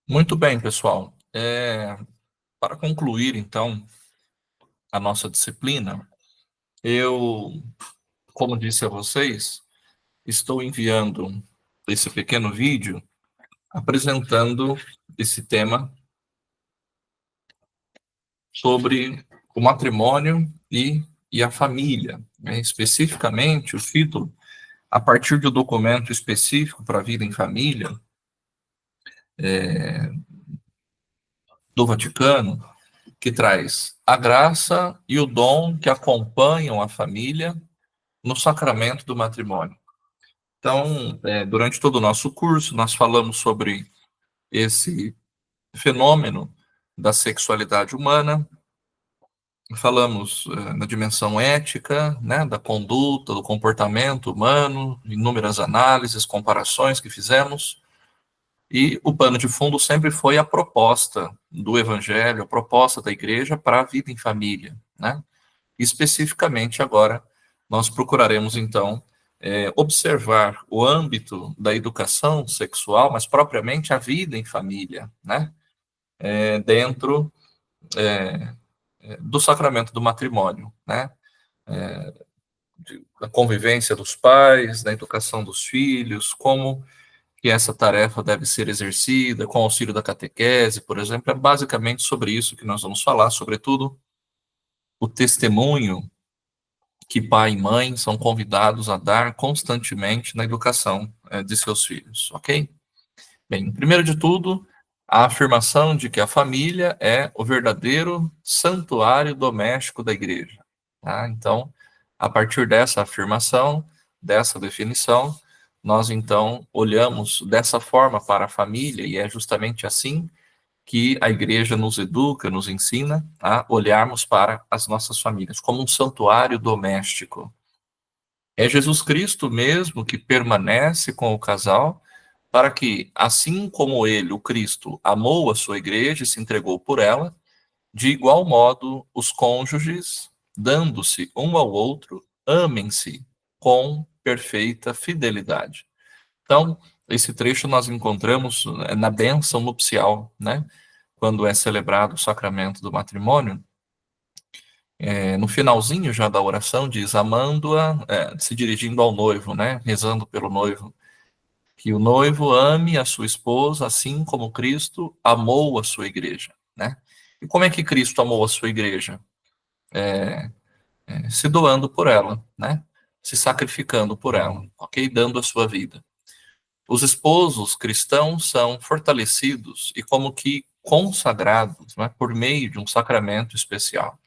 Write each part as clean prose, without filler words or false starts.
Muito bem, pessoal. Para concluir, então, a nossa disciplina, eu, como disse a vocês, estou enviando esse pequeno vídeo apresentando esse tema sobre o matrimônio e a família, né? Especificamente, o título, a partir do documento específico para a vida em família, do Vaticano, que traz a graça e o dom que acompanham a família no sacramento do matrimônio. Então, durante todo o nosso curso, nós falamos sobre esse fenômeno da sexualidade humana, falamos na dimensão ética, né, da conduta, do comportamento humano, inúmeras análises, comparações que fizemos, e o pano de fundo sempre foi a proposta do Evangelho, a proposta da Igreja para a vida em família, né? Especificamente agora, nós procuraremos, então, observar o âmbito da educação sexual, mas propriamente a vida em família, né? Dentro do sacramento do matrimônio, né? Da convivência dos pais, da educação dos filhos, como que essa tarefa deve ser exercida, com o auxílio da catequese, por exemplo, é basicamente sobre isso que nós vamos falar, sobretudo o testemunho que pai e mãe são convidados a dar constantemente na educação de seus filhos, ok? Bem, primeiro de tudo, a afirmação de que a família é o verdadeiro santuário doméstico da igreja. Tá? Então, a partir dessa afirmação, dessa definição, nós então olhamos dessa forma para a família, e é justamente assim que a igreja nos educa, nos ensina a olharmos para as nossas famílias como um santuário doméstico. É Jesus Cristo mesmo que permanece com o casal para que, assim como ele, o Cristo, amou a sua igreja e se entregou por ela, de igual modo os cônjuges, dando-se um ao outro, amem-se com perfeita fidelidade. Então, esse trecho nós encontramos na bênção nupcial, né? Quando é celebrado o sacramento do matrimônio, no finalzinho já da oração diz, amando-a, se dirigindo ao noivo, né? Rezando pelo noivo, que o noivo ame a sua esposa assim como Cristo amou a sua igreja, né? E como é que Cristo amou a sua igreja? Se doando por ela, né? Se sacrificando por ela, ok? Dando a sua vida. Os esposos cristãos são fortalecidos e como que consagrados, né, por meio de um sacramento especial.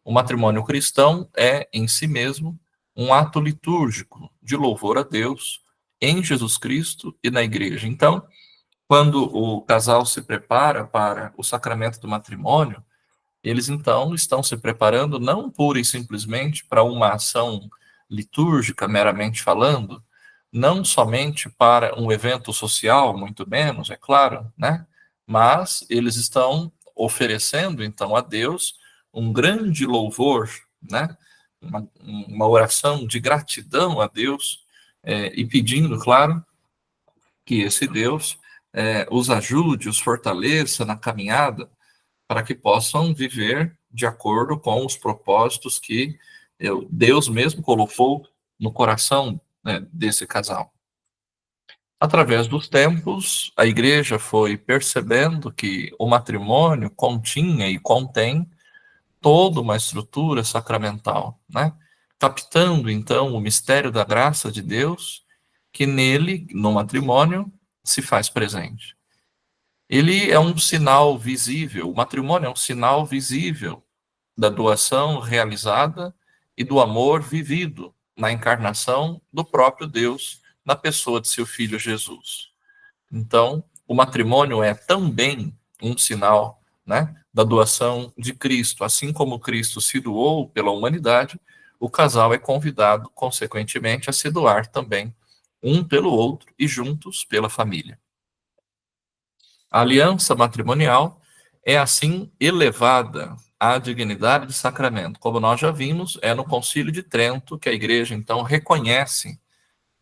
O matrimônio cristão é, em si mesmo, um ato litúrgico de louvor a Deus em Jesus Cristo e na igreja. Então, quando o casal se prepara para o sacramento do matrimônio, eles então estão se preparando não pura e simplesmente para uma ação litúrgica, meramente falando, não somente para um evento social, muito menos, é claro, né? Mas eles estão oferecendo então a Deus um grande louvor, né? Uma oração de gratidão a Deus, e pedindo, claro, que esse Deus os ajude, os fortaleça na caminhada para que possam viver de acordo com os propósitos que Deus mesmo colocou no coração, né, desse casal. Através dos tempos, a igreja foi percebendo que o matrimônio continha e contém toda uma estrutura sacramental, né? Captando então o mistério da graça de Deus, que nele, no matrimônio, se faz presente. Ele é um sinal visível, o matrimônio é um sinal visível da doação realizada e do amor vivido na encarnação do próprio Deus, na pessoa de seu filho Jesus. Então, o matrimônio é também um sinal, né, da doação de Cristo. Assim como Cristo se doou pela humanidade, o casal é convidado, consequentemente, a se doar também, um pelo outro e juntos pela família. A aliança matrimonial é, assim, elevada à dignidade de sacramento. Como nós já vimos, é no Concílio de Trento que a Igreja, então, reconhece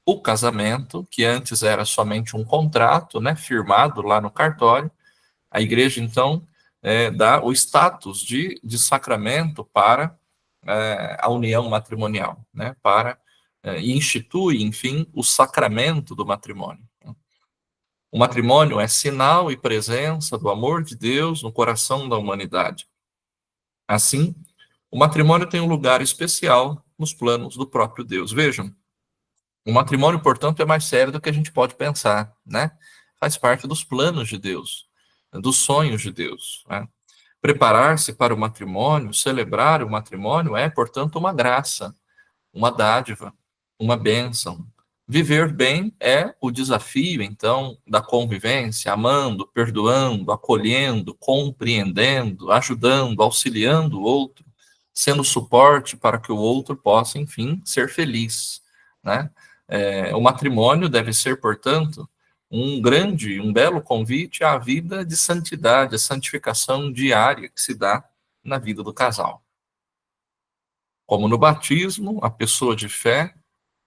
o casamento, que antes era somente um contrato, né, firmado lá no cartório, A igreja, então, dá o status de sacramento para a união matrimonial, né? Para e institui, enfim, o sacramento do matrimônio. O matrimônio é sinal e presença do amor de Deus no coração da humanidade. Assim, o matrimônio tem um lugar especial nos planos do próprio Deus. Vejam, o matrimônio, portanto, é mais sério do que a gente pode pensar, né? Faz parte dos planos de Deus, dos sonhos de Deus, né? Preparar-se para o matrimônio, celebrar o matrimônio é, portanto, uma graça, uma dádiva, uma bênção. Viver bem é o desafio, então, da convivência, amando, perdoando, acolhendo, compreendendo, ajudando, auxiliando o outro, sendo suporte para que o outro possa, enfim, ser feliz, né? O matrimônio deve ser, portanto, um belo convite à vida de santidade, à santificação diária que se dá na vida do casal. Como no batismo, a pessoa de fé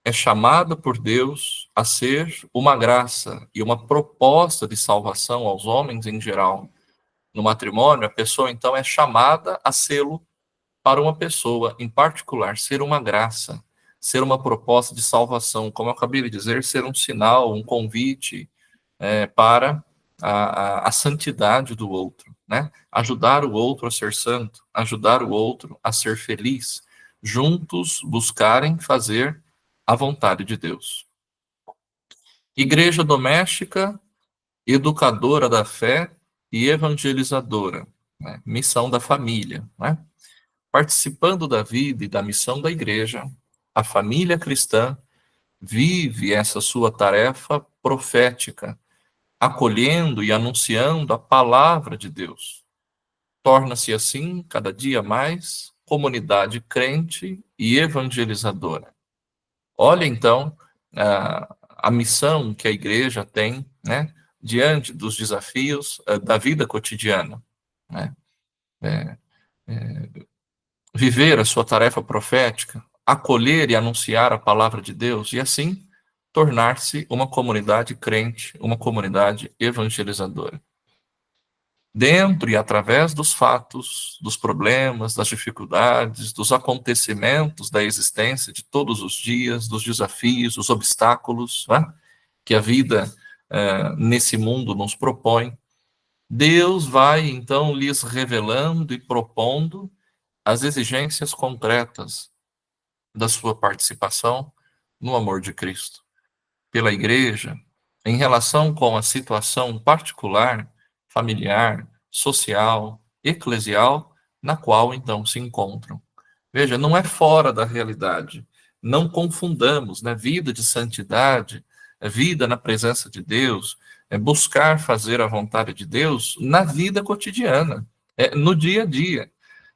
é chamada por Deus a ser uma graça e uma proposta de salvação aos homens em geral. No matrimônio, a pessoa então é chamada a sê-lo para uma pessoa em particular, ser uma graça, ser uma proposta de salvação, como eu acabei de dizer, ser um sinal, um convite para a santidade do outro, né? Ajudar o outro a ser santo, ajudar o outro a ser feliz, juntos buscarem fazer a vontade de Deus. Igreja doméstica, educadora da fé e evangelizadora, né? Missão da família, né? Participando da vida e da missão da igreja, a família cristã vive essa sua tarefa profética, acolhendo e anunciando a palavra de Deus. Torna-se assim, cada dia mais, comunidade crente e evangelizadora. Olha, então, a missão que a igreja tem, né, diante dos desafios da vida cotidiana, né? É, Viver a sua tarefa profética, acolher e anunciar a palavra de Deus e, assim, tornar-se uma comunidade crente, uma comunidade evangelizadora. Dentro e através dos fatos, dos problemas, das dificuldades, dos acontecimentos da existência de todos os dias, dos desafios, dos obstáculos, né, que a vida nesse mundo nos propõe, Deus vai então lhes revelando e propondo as exigências concretas da sua participação no amor de Cristo. Pela igreja, em relação com a situação particular, familiar, social, eclesial, na qual então se encontram. Veja, não é fora da realidade. Não confundamos, né? Vida de santidade, vida na presença de Deus, buscar fazer a vontade de Deus na vida cotidiana, no dia a dia,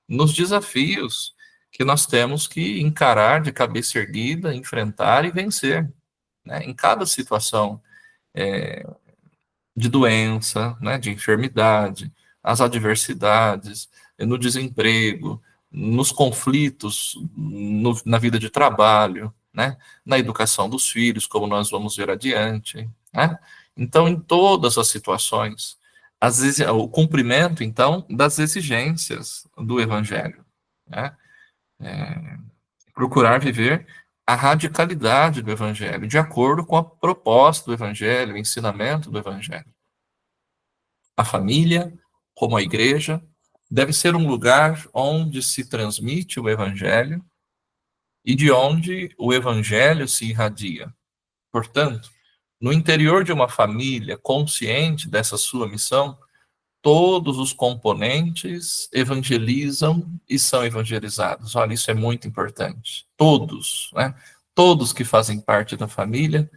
nos desafios que nós temos que encarar de cabeça erguida, enfrentar e vencer, né? Em cada situação de doença, né, de enfermidade, as adversidades, no desemprego, nos conflitos na vida de trabalho, né, na educação dos filhos, como nós vamos ver adiante, né? Então, em todas as situações, o cumprimento, então, das exigências do Evangelho, né? Procurar viver a radicalidade do Evangelho, de acordo com a proposta do Evangelho, o ensinamento do Evangelho. A família, como a igreja, deve ser um lugar onde se transmite o Evangelho e de onde o Evangelho se irradia. Portanto, no interior de uma família consciente dessa sua missão, todos os componentes evangelizam e são evangelizados. Olha, isso é muito importante. Todos, né? Todos que fazem parte da família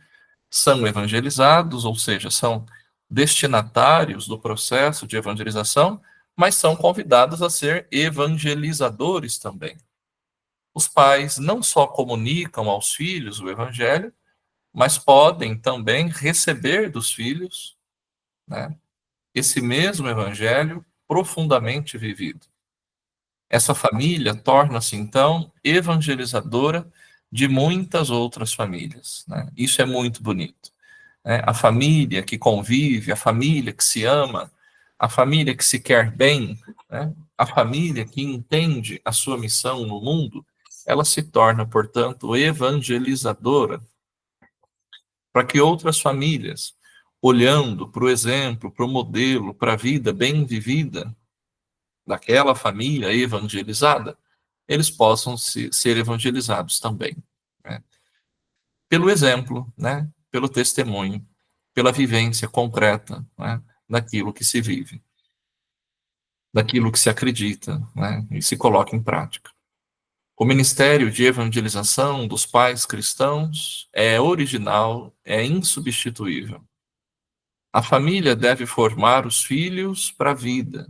são evangelizados, ou seja, são destinatários do processo de evangelização, mas são convidados a ser evangelizadores também. Os pais não só comunicam aos filhos o evangelho, mas podem também receber dos filhos, né, esse mesmo evangelho profundamente vivido. Essa família torna-se, então, evangelizadora de muitas outras famílias, né? Isso é muito bonito. A família que convive, a família que se ama, a família que se quer bem, né? A família que entende a sua missão no mundo, ela se torna, portanto, evangelizadora, para que outras famílias, olhando para o exemplo, para o modelo, para a vida bem vivida daquela família evangelizada, eles possam ser evangelizados também, né? Pelo exemplo, né? Pelo testemunho, pela vivência concreta, né? Daquilo que se vive, daquilo que se acredita, né? E se coloca em prática. O ministério de evangelização dos pais cristãos é original, é insubstituível. A família deve formar os filhos para a vida,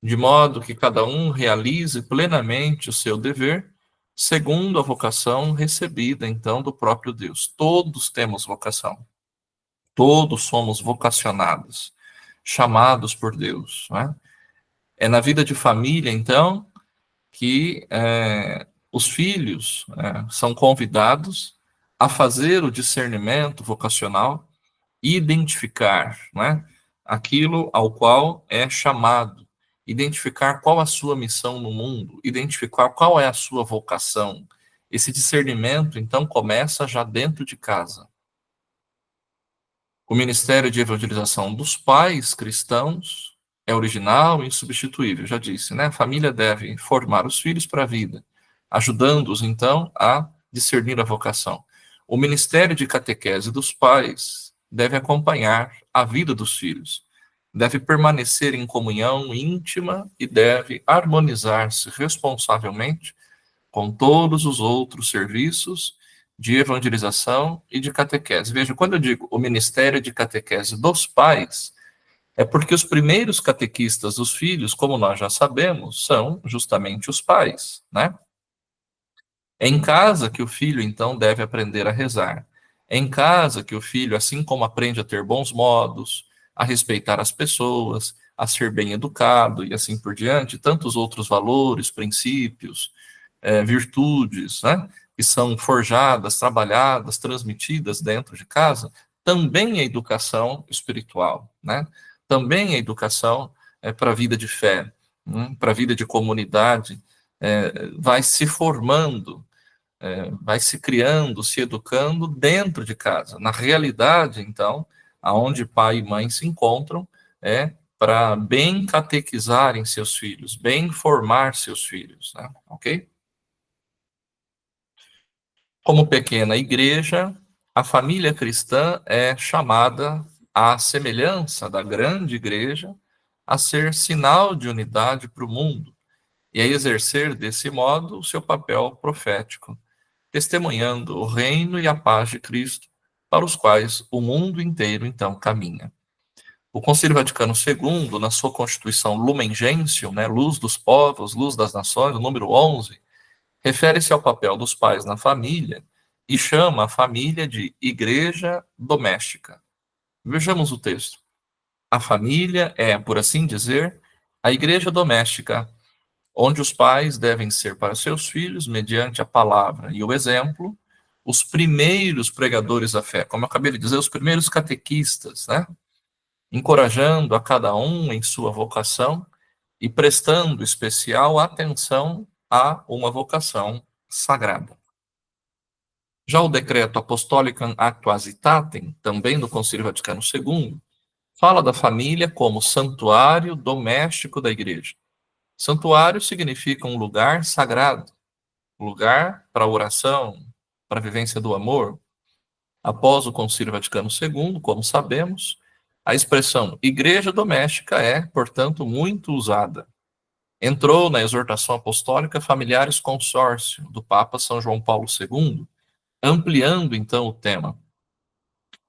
de modo que cada um realize plenamente o seu dever, segundo a vocação recebida, então, do próprio Deus. Todos temos vocação, todos somos vocacionados, chamados por Deus, né? É na vida de família, então, que os filhos são convidados a fazer o discernimento vocacional e identificar, né, aquilo ao qual é chamado, identificar qual a sua missão no mundo, identificar qual é a sua vocação. Esse discernimento, então, começa já dentro de casa. O ministério de evangelização dos pais cristãos é original e insubstituível, já disse, né? A família deve formar os filhos para a vida, ajudando-os, então, a discernir a vocação. O ministério de catequese dos pais deve acompanhar a vida dos filhos, deve permanecer em comunhão íntima e deve harmonizar-se responsavelmente com todos os outros serviços de evangelização e de catequese. Veja, quando eu digo o ministério de catequese dos pais, é porque os primeiros catequistas dos filhos, como nós já sabemos, são justamente os pais, né? É em casa que o filho, então, deve aprender a rezar. É em casa que o filho, assim como aprende a ter bons modos, a respeitar as pessoas, a ser bem educado e assim por diante, tantos outros valores, princípios, virtudes, né, que são forjadas, trabalhadas, transmitidas dentro de casa, também é educação espiritual, né? Também é educação para a vida de fé, para a vida de comunidade, vai se formando, vai se criando, se educando dentro de casa. Na realidade, então, aonde pai e mãe se encontram, é para bem catequizarem seus filhos, bem formar seus filhos, né? Ok? Como pequena igreja, a família cristã é chamada, à semelhança da grande igreja, a ser sinal de unidade para o mundo e a exercer, desse modo, o seu papel profético, testemunhando o reino e a paz de Cristo, para os quais o mundo inteiro, então, caminha. O Concílio Vaticano II, na sua Constituição Lumen Gentium, né, Luz dos Povos, Luz das Nações, o número 11, refere-se ao papel dos pais na família e chama a família de igreja doméstica. Vejamos o texto. A família é, por assim dizer, a igreja doméstica, onde os pais devem ser para seus filhos, mediante a palavra e o exemplo, os primeiros pregadores da fé, como eu acabei de dizer, os primeiros catequistas, né? Encorajando a cada um em sua vocação e prestando especial atenção a uma vocação sagrada. Já o decreto Apostolicam Actuositatem, também do Concílio Vaticano II, fala da família como santuário doméstico da igreja. Santuário significa um lugar sagrado, lugar para a oração, para a vivência do amor. Após o Concílio Vaticano II, como sabemos, a expressão igreja doméstica é, portanto, muito usada. Entrou na exortação apostólica Familiares Consórcio, do Papa São João Paulo II, ampliando, então, o tema.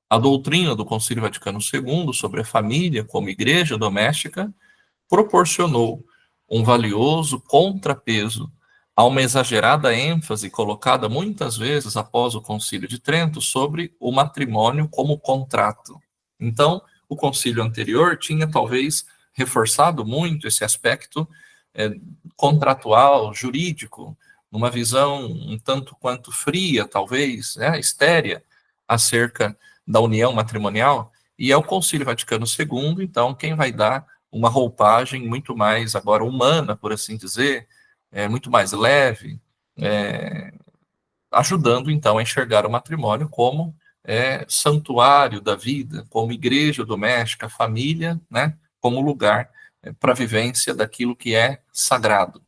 A doutrina do Concílio Vaticano II sobre a família como igreja doméstica proporcionou um valioso contrapeso a uma exagerada ênfase colocada muitas vezes após o Concílio de Trento sobre o matrimônio como contrato. Então, o concílio anterior tinha talvez reforçado muito esse aspecto contratual, jurídico, numa visão um tanto quanto fria, talvez, estérea, acerca da união matrimonial, e é o Concílio Vaticano II, então, quem vai dar uma roupagem muito mais agora humana, por assim dizer, muito mais leve, é, ajudando então a enxergar o matrimônio como santuário da vida, como igreja doméstica, família, né, como lugar para a vivência daquilo que é sagrado.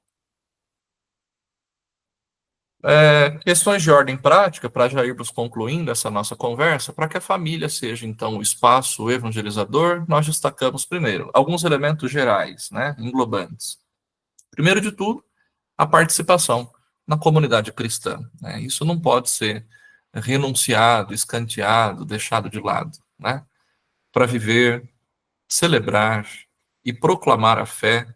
Questões de ordem prática, para já irmos concluindo essa nossa conversa, para que a família seja, então, o espaço evangelizador, nós destacamos primeiro alguns elementos gerais, né, englobantes. Primeiro de tudo, a participação na comunidade cristã, né? Isso não pode ser renunciado, escanteado, deixado de lado, né? Para viver, celebrar e proclamar a fé,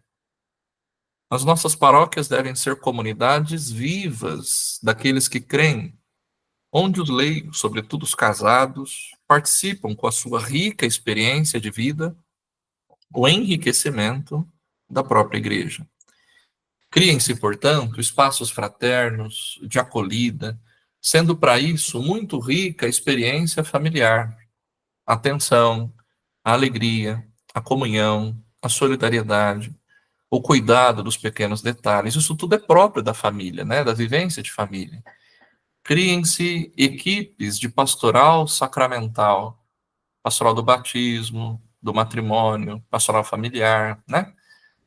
as nossas paróquias devem ser comunidades vivas daqueles que creem, onde os leigos, sobretudo os casados, participam com a sua rica experiência de vida, o enriquecimento da própria igreja. Criem-se, portanto, espaços fraternos, de acolhida, sendo para isso muito rica a experiência familiar, a atenção, a alegria, a comunhão, a solidariedade, o cuidado dos pequenos detalhes. Isso tudo é próprio da família, né? Da vivência de família. Criem-se equipes de pastoral sacramental, pastoral do batismo, do matrimônio, pastoral familiar, né?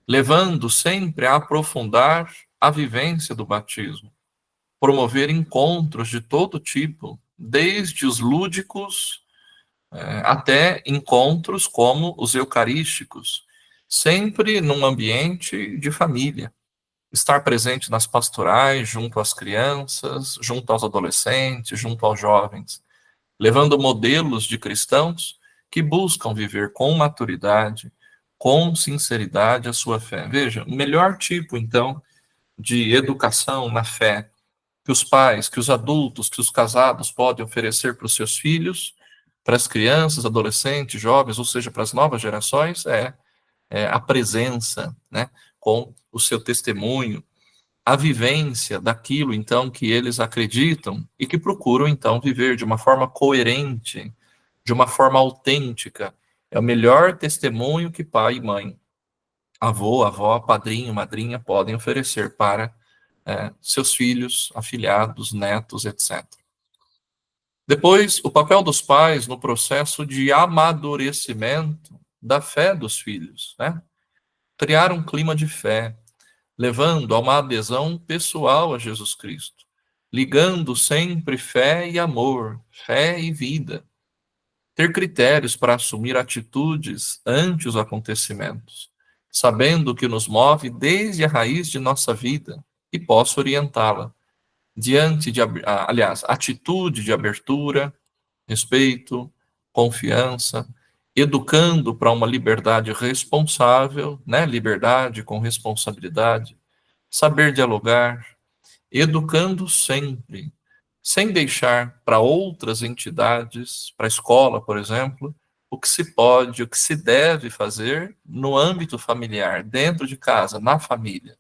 Levando sempre a aprofundar a vivência do batismo, promover encontros de todo tipo, desde os lúdicos até encontros como os eucarísticos, sempre num ambiente de família. Estar presente nas pastorais, junto às crianças, junto aos adolescentes, junto aos jovens, levando modelos de cristãos que buscam viver com maturidade, com sinceridade a sua fé. Veja, o melhor tipo, então, de educação na fé que os pais, que os adultos, que os casados podem oferecer para os seus filhos, para as crianças, adolescentes, jovens, ou seja, para as novas gerações, é a presença, né, com o seu testemunho, a vivência daquilo, então, que eles acreditam e que procuram, então, viver de uma forma coerente, de uma forma autêntica. É o melhor testemunho que pai e mãe, avô, avó, padrinho, madrinha podem oferecer para seus filhos, afilhados, netos, etc. Depois, o papel dos pais no processo de amadurecimento da fé dos filhos, né? Criar um clima de fé, levando a uma adesão pessoal a Jesus Cristo, ligando sempre fé e amor, fé e vida. Ter critérios para assumir atitudes ante os acontecimentos, sabendo o que nos move desde a raiz de nossa vida e posso orientá-la diante de, aliás, atitude de abertura, respeito, confiança, educando para uma liberdade responsável, né? Liberdade com responsabilidade, saber dialogar, educando sempre, sem deixar para outras entidades, para a escola, por exemplo, o que se pode, o que se deve fazer no âmbito familiar, dentro de casa, na família.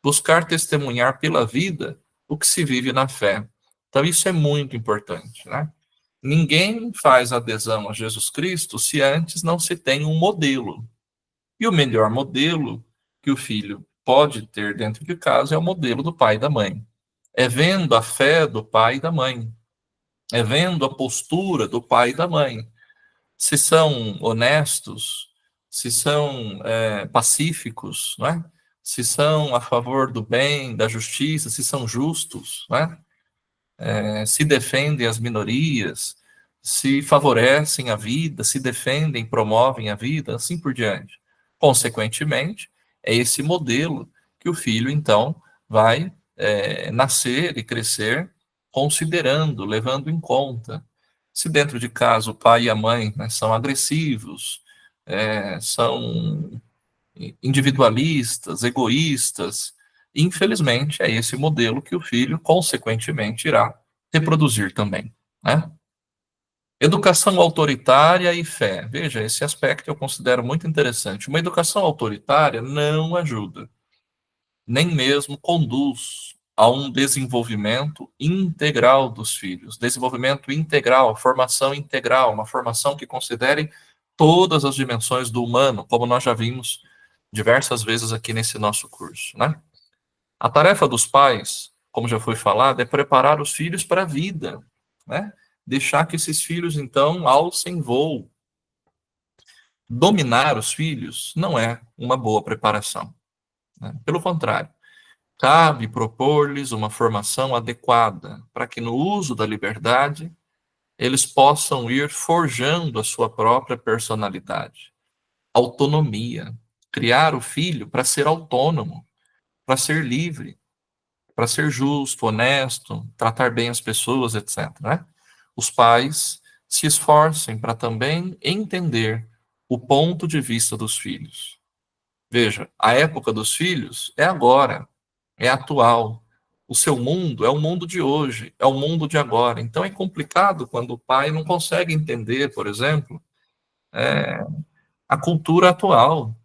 Buscar testemunhar pela vida o que se vive na fé. Então, isso é muito importante, né? Ninguém faz adesão a Jesus Cristo se antes não se tem um modelo. E o melhor modelo que o filho pode ter dentro de casa é o modelo do pai e da mãe. É vendo a fé do pai e da mãe. É vendo a postura do pai e da mãe. Se são honestos, se são pacíficos, não é? Se são a favor do bem, da justiça, se são justos, não é? Se defendem as minorias, se favorecem a vida, se defendem, promovem a vida, assim por diante. Consequentemente, é esse modelo que o filho, então, vai nascer e crescer considerando, levando em conta. Se dentro de casa o pai e a mãe, né, são agressivos, são individualistas, egoístas, infelizmente é esse modelo que o filho, consequentemente, irá reproduzir também, né? Educação autoritária e fé. Veja, esse aspecto eu considero muito interessante. Uma educação autoritária não ajuda, nem mesmo conduz a um desenvolvimento integral dos filhos. Desenvolvimento integral, formação integral, uma formação que considere todas as dimensões do humano, como nós já vimos diversas vezes aqui nesse nosso curso, né? A tarefa dos pais, como já foi falado, é preparar os filhos para a vida, né? Deixar que esses filhos, então, alcem voo. Dominar os filhos não é uma boa preparação, né? Pelo contrário, cabe propor-lhes uma formação adequada para que no uso da liberdade eles possam ir forjando a sua própria personalidade, autonomia, criar o filho para ser autônomo, para ser livre, para ser justo, honesto, tratar bem as pessoas, etc., né? Os pais se esforcem para também entender o ponto de vista dos filhos. Veja, a época dos filhos é agora, é atual. O seu mundo é o mundo de hoje, é o mundo de agora. Então é complicado quando o pai não consegue entender, por exemplo, a cultura atual,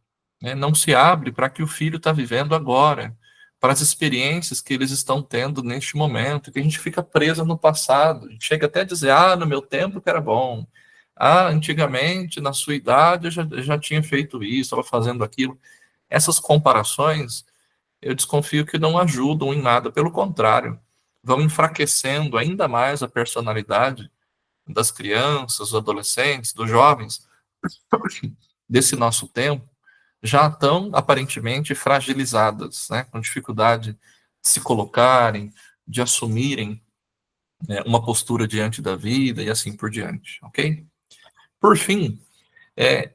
né? Não se abre para que o filho está vivendo agora, para as experiências que eles estão tendo neste momento, que a gente fica presa no passado, a gente chega até a dizer, no meu tempo que era bom, antigamente, na sua idade, eu já tinha feito isso, estava fazendo aquilo. Essas comparações, eu desconfio que não ajudam em nada, pelo contrário, vão enfraquecendo ainda mais a personalidade das crianças, dos adolescentes, dos jovens, desse nosso tempo, já estão aparentemente fragilizadas, né, com dificuldade de se colocarem, de assumirem, né, uma postura diante da vida e assim por diante, ok? Por fim,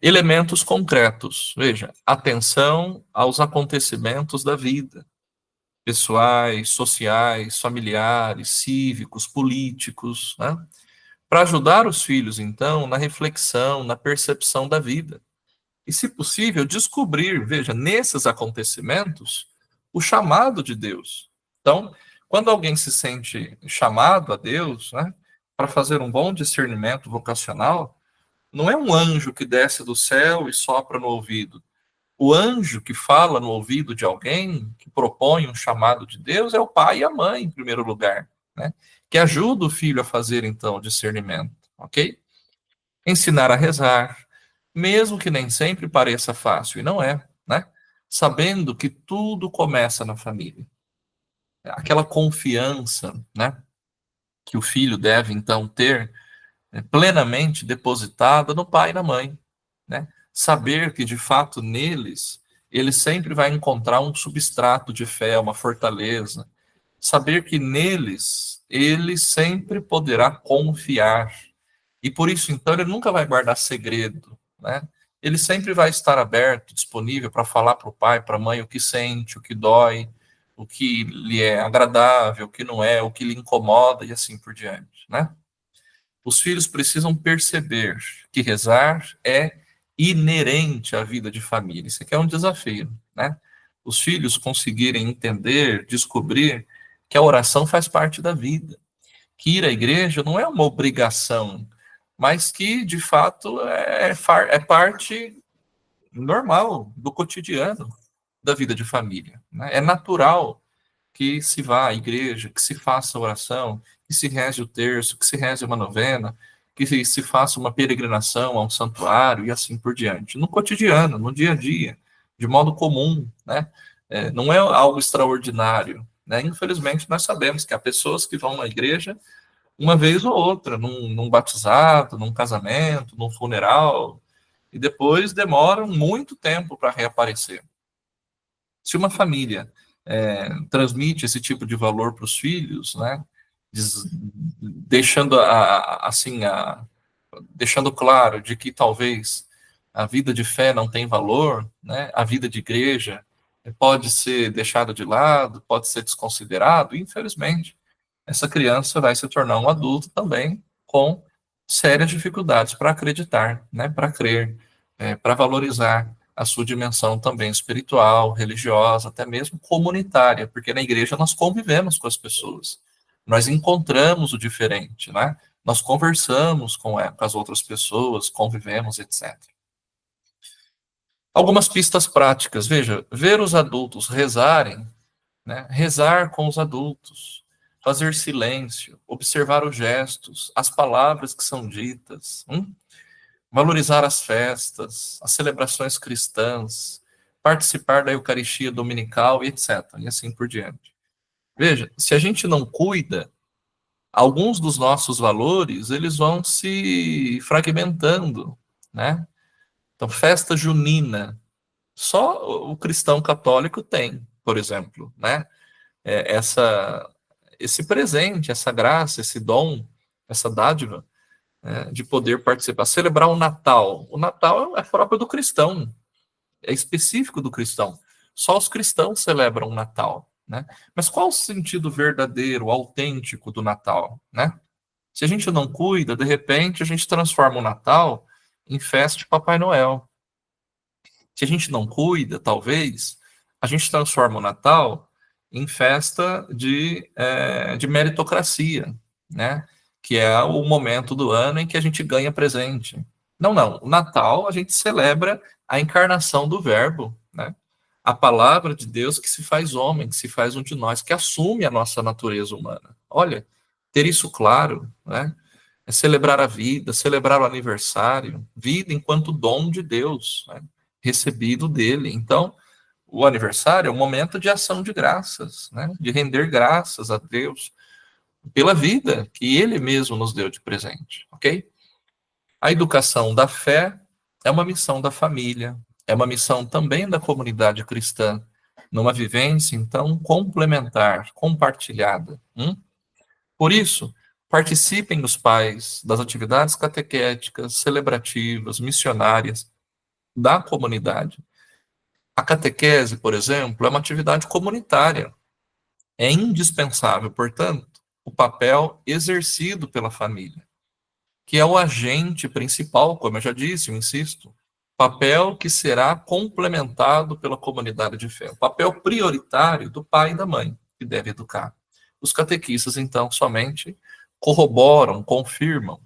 elementos concretos. Veja, atenção aos acontecimentos da vida, pessoais, sociais, familiares, cívicos, políticos, né? Para ajudar os filhos, então, na reflexão, na percepção da vida. E, se possível, descobrir, veja, nesses acontecimentos, o chamado de Deus. Então, quando alguém se sente chamado a Deus, né, para fazer um bom discernimento vocacional, não é um anjo que desce do céu e sopra no ouvido. O anjo que fala no ouvido de alguém, que propõe um chamado de Deus, é o pai e a mãe, em primeiro lugar, né, que ajuda o filho a fazer, então, o discernimento, ok? Ensinar a rezar, mesmo que nem sempre pareça fácil, e não é, né? Sabendo que tudo começa na família. Aquela confiança, né, que o filho deve então ter, plenamente depositada no pai e na mãe, né? Saber que de fato neles ele sempre vai encontrar um substrato de fé, uma fortaleza. Saber que neles ele sempre poderá confiar. E por isso, então, ele nunca vai guardar segredo, né? Ele sempre vai estar aberto, disponível para falar para o pai, para a mãe o que sente, o que dói, o que lhe é agradável, o que não é, o que lhe incomoda e assim por diante, né? Os filhos precisam perceber que rezar é inerente à vida de família. Isso aqui é um desafio, né? Os filhos conseguirem entender, descobrir que a oração faz parte da vida, que ir à igreja não é uma obrigação, mas que, de fato, é parte normal do cotidiano da vida de família, né? É natural que se vá à igreja, que se faça oração, que se reze o terço, que se reze uma novena, que se faça uma peregrinação a um santuário e assim por diante. No cotidiano, no dia a dia, de modo comum, né? Não é algo extraordinário, né? Infelizmente, nós sabemos que há pessoas que vão à igreja uma vez ou outra, num batizado, num casamento, num funeral, e depois demoram muito tempo para reaparecer. Se uma família transmite esse tipo de valor para os filhos, né, deixando deixando claro de que talvez a vida de fé não tem valor, né, a vida de igreja pode ser deixada de lado, pode ser desconsiderado, infelizmente essa criança vai se tornar um adulto também com sérias dificuldades para acreditar, né, para crer, para valorizar a sua dimensão também espiritual, religiosa, até mesmo comunitária, porque na igreja nós convivemos com as pessoas, nós encontramos o diferente, né? Nós conversamos com as outras pessoas, convivemos, etc. Algumas pistas práticas, veja, ver os adultos rezarem, né? Rezar com os adultos, fazer silêncio, observar os gestos, as palavras que são ditas, valorizar as festas, as celebrações cristãs, participar da Eucaristia dominical, etc. E assim por diante. Veja, se a gente não cuida, alguns dos nossos valores, eles vão se fragmentando, né? Então, festa junina, só o cristão católico tem, por exemplo, né? Esse presente, essa graça, esse dom, essa dádiva, né, de poder participar, celebrar o Natal. O Natal é próprio do cristão, é específico do cristão. Só os cristãos celebram o Natal, né? Mas qual o sentido verdadeiro, autêntico do Natal, né? Se a gente não cuida, de repente a gente transforma o Natal em festa de Papai Noel. Se a gente não cuida, talvez, a gente transforma o Natal em festa de meritocracia, né? Que é o momento do ano em que a gente ganha presente. Não, não. O Natal a gente celebra a encarnação do Verbo, né? A palavra de Deus que se faz homem, que se faz um de nós, que assume a nossa natureza humana. Olha, ter isso claro, né? É celebrar a vida, celebrar o aniversário, vida enquanto dom de Deus, né? Recebido dele. Então, o aniversário é um momento de ação de graças, né? De render graças a Deus pela vida que ele mesmo nos deu de presente, ok? A educação da fé é uma missão da família, é uma missão também da comunidade cristã, numa vivência, então, complementar, compartilhada. Por isso, participem os pais das atividades catequéticas, celebrativas, missionárias da comunidade. A catequese, por exemplo, é uma atividade comunitária. É indispensável, portanto, o papel exercido pela família, que é o agente principal, como eu já disse, eu insisto, papel que será complementado pela comunidade de fé, o papel prioritário do pai e da mãe, que deve educar. Os catequistas, então, somente corroboram, confirmam,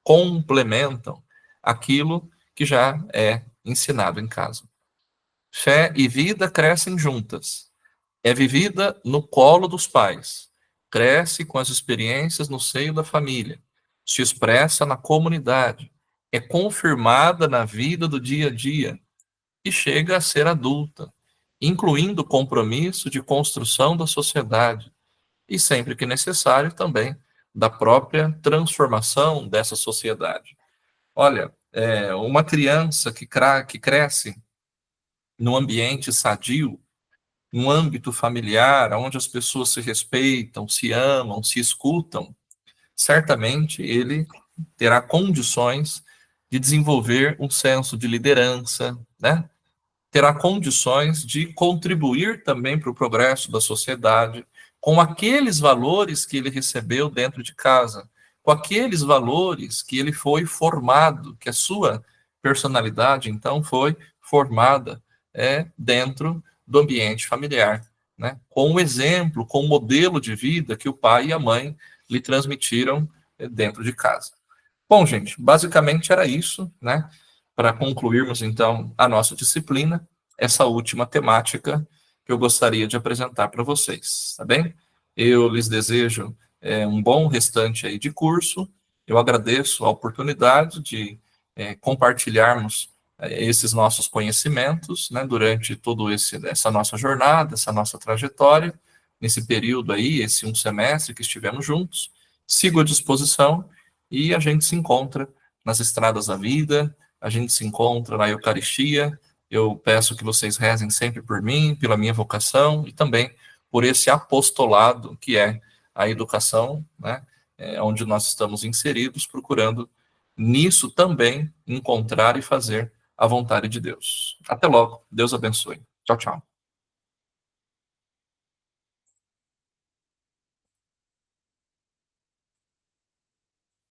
complementam aquilo que já é ensinado em casa. Fé e vida crescem juntas. É vivida no colo dos pais. Cresce com as experiências no seio da família. Se expressa na comunidade. É confirmada na vida do dia a dia. E chega a ser adulta, incluindo o compromisso de construção da sociedade. E sempre que necessário também da própria transformação dessa sociedade. Olha, uma criança que cresce num ambiente sadio, num âmbito familiar, onde as pessoas se respeitam, se amam, se escutam, certamente ele terá condições de desenvolver um senso de liderança, né? Terá condições de contribuir também para o progresso da sociedade com aqueles valores que ele recebeu dentro de casa, com aqueles valores que ele foi formado, que a sua personalidade, então, foi formada dentro do ambiente familiar, né? Com o exemplo, com o modelo de vida que o pai e a mãe lhe transmitiram dentro de casa. Bom, gente, basicamente era isso, né? Para concluirmos, então, a nossa disciplina, essa última temática que eu gostaria de apresentar para vocês, tá bem? Eu lhes desejo um bom restante aí de curso, eu agradeço a oportunidade de compartilharmos esses nossos conhecimentos, né, durante todo essa nossa jornada, essa nossa trajetória, nesse período aí, esse um semestre que estivemos juntos. Sigo à disposição e a gente se encontra nas estradas da vida, a gente se encontra na Eucaristia. Eu peço que vocês rezem sempre por mim, pela minha vocação e também por esse apostolado que é a educação, né, onde nós estamos inseridos, procurando nisso também encontrar e fazer a vontade de Deus. Até logo. Deus abençoe. Tchau, tchau.